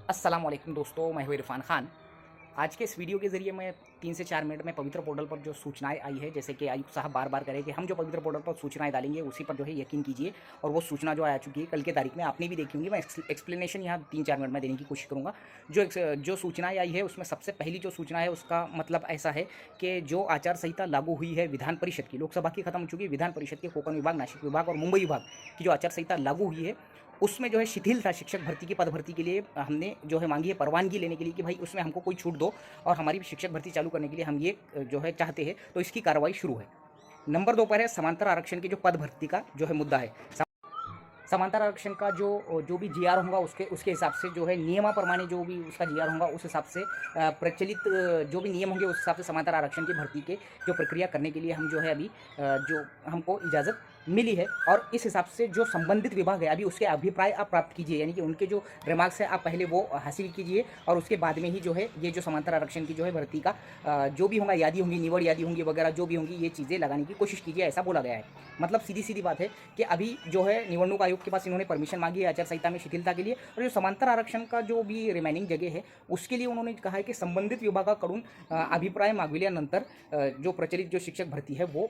अस्सलाम वालेकुम दोस्तों, मैं हूँ इरफान खान। आज के इस वीडियो के ज़रिए मैं 3 से 4 मिनट में पवित्र पोर्टल पर जो सूचनाएँ आई है, जैसे कि आयुक्त साहब बार-बार कह रहे हैं कि हम जो पवित्र पोर्टल पर सूचनाएँ डालेंगे उसी पर जो है यकीन कीजिए। और वो सूचना जो आ चुकी है कल की तारीख में, आपने भी देखी होंगी। मैं एक्सप्लेनेशन यहाँ 3-4 मिनट में देने की कोशिश करूँगा। जो सूचनाएँ आई है उसमें सबसे पहली जो सूचना है उसका मतलब ऐसा है कि जो आचार संहिता लागू हुई है विधान परिषद की, लोकसभा की खत्म हो चुकी है, विधान परिषद के कोंकण विभाग, नासिक विभाग और मुंबई विभाग की जो आचार संहिता लागू हुई है, उसमें जो है शिथिलता शिक्षक भर्ती की पद भर्ती के लिए हमने जो है मांगी है परवानगी लेने के लिए कि भाई उसमें हमको कोई छूट दो और हमारी भी शिक्षक भर्ती चालू करने के लिए हम ये जो है चाहते हैं, तो इसकी कार्रवाई शुरू है। नंबर 2 पर है समांतर आरक्षण की जो पद भर्ती का जो है मुद्दा है। समांतर आरक्षण का जो भी जीआर होगा उसके उसके हिसाब से जो है नियमाप्रमाणे जो भी उसका जीआर होगा उस हिसाब से प्रचलित जो भी नियम होंगे उस हिसाब से समांतर आरक्षण की भर्ती के जो प्रक्रिया करने के लिए हम जो है अभी जो हमको इजाज़त मिली है। और इस हिसाब से जो संबंधित विभाग है अभी उसके अभिप्राय आप प्राप्त कीजिए, यानी कि उनके जो रिमार्क्स है आप पहले वो हासिल कीजिए और उसके बाद में ही जो है ये जो समांतर आरक्षण की जो है भर्ती का जो भी होगा, यादी होंगी, निवड़ यादी होंगी वगैरह जो भी होंगी, ये चीज़ें लगाने की कोशिश कीजिए, ऐसा बोला गया है। मतलब सीधी-सीधी बात है कि अभी जो है निवडणूक आयोग के पास इन्होंने परमिशन मांगी है आचार संहिता में शिथिलता के लिए, और जो समांतर आरक्षण का जो भी रिमेनिंग जगह है उसके लिए उन्होंने कहा है की संबंधित विभागाकडून अभिप्राय मागविल्यानंतर जो प्रचलित जो शिक्षक भर्ती है वो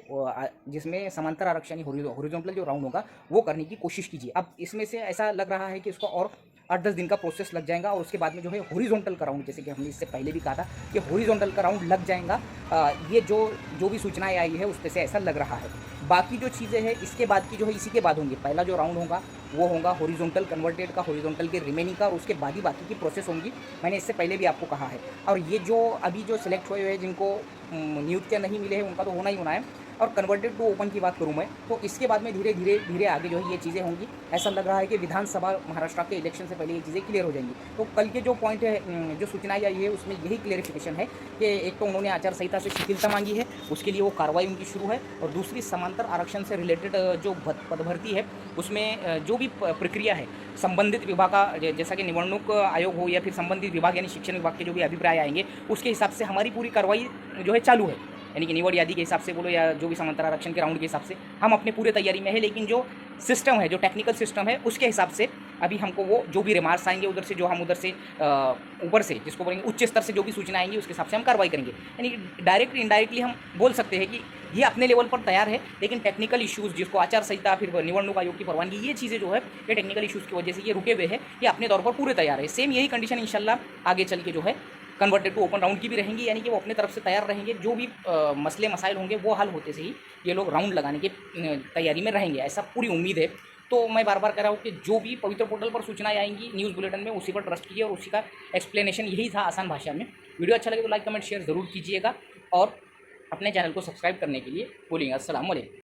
जिसमें समांतर आरक्षण हॉरिजॉन्टल जो राउंड होगा वो करने की कोशिश कीजिए। अब इसमें से ऐसा लग रहा है कि इसको और 8-10 दिन का प्रोसेस लग जाएगा और उसके बाद में जो है हॉरिजॉन्टल का राउंड, जैसे कि हमने इससे पहले भी कहा था कि हॉरिजॉन्टल का राउंड लग जाएगा। ये जो भी सूचनाएं आई है उसमें से ऐसा लग रहा है। बाकी जो चीज़ें हैं इसके बाद की जो है इसी के बाद होंगी। पहला जो राउंड होगा वो होगा हॉरिजॉन्टल कन्वर्टेड का, हॉरिजॉन्टल के रिमेनिंग का, और उसके बाद ही बाकी की प्रोसेस होंगी। मैंने इससे पहले भी आपको कहा है। और ये जो अभी जो सिलेक्ट हुए हैं जिनको नियुक्तियाँ नहीं मिले हैं उनका तो होना ही होना है। और कन्वर्टेड टू ओपन की बात करूँ मैं तो इसके बाद में धीरे आगे जो है ये चीज़ें होंगी। ऐसा लग रहा है कि विधानसभा महाराष्ट्र के इलेक्शन से पहले ये चीज़ें क्लियर हो जाएंगी। तो कल के जो पॉइंट है जो सूचनाएं आई है उसमें यही क्लियरिफिकेशन है कि एक तो उन्होंने आचार संहिता से शिथिलता मांगी है, उसके लिए वो कार्रवाई उनकी शुरू है, और दूसरी समांतर आरक्षण से रिलेटेड जो पद भर्ती है उसमें जो भी प्रक्रिया है संबंधित विभाग का, जैसा कि निवडणूक आयोग हो या फिर संबंधित विभाग यानी शिक्षण विभाग के जो भी अभिप्राय आएंगे उसके हिसाब से हमारी पूरी कार्रवाई जो है चालू है। यानी कि निवड़ यादी के हिसाब से बोलो या जो भी समांतर आरक्षण के राउंड के हिसाब से हम अपने पूरे तैयारी में है। लेकिन जो सिस्टम है, जो टेक्निकल सिस्टम है उसके हिसाब से अभी हमको वो जो भी रिमार्क्स आएंगे उधर से, जो हम उधर से ऊपर से जिसको बोलेंगे उच्च स्तर से जो भी सूचना आएंगी उसके हिसाब से हम कार्रवाई करेंगे। यानी कि डायरेक्टली इनडायरेक्टली हम बोल सकते हैं कि ये अपने लेवल पर तैयार है, लेकिन टेक्निकल इश्यूज़ जिसको आचार संहिता फिर निवडणूक आयोग की परवानगी, ये चीज़ें जो है ये टेक्निकल इश्यूज़ की वजह से ये रुके हुए हैं। ये अपने तौर पर पूरे तैयार है। सेम यही कंडीशन इंशाल्लाह आगे चल के जो है कन्वर्टेड टू ओपन राउंड की भी रहेंगी, यानी कि वो अपने तरफ से तैयार रहेंगे। जो भी मसले मसाइल होंगे वो हल होते से ही ये लोग राउंड लगाने की तैयारी में रहेंगे, ऐसा पूरी उम्मीद है। तो मैं बार बार कह रहा हूँ कि जो भी पवित्र पोर्टल पर सूचनाएं आएंगी न्यूज़ बुलेटिन में उसी पर ट्रस्ट कीजिए, और उसी का एक्सप्लेनेशन यही था आसान भाषा में। वीडियो अच्छा लगे तो लाइक कमेंट शेयर ज़रूर कीजिएगा और अपने चैनल को सब्सक्राइब करने के लिए बोलिएगा। अस्सलाम वालेकुम।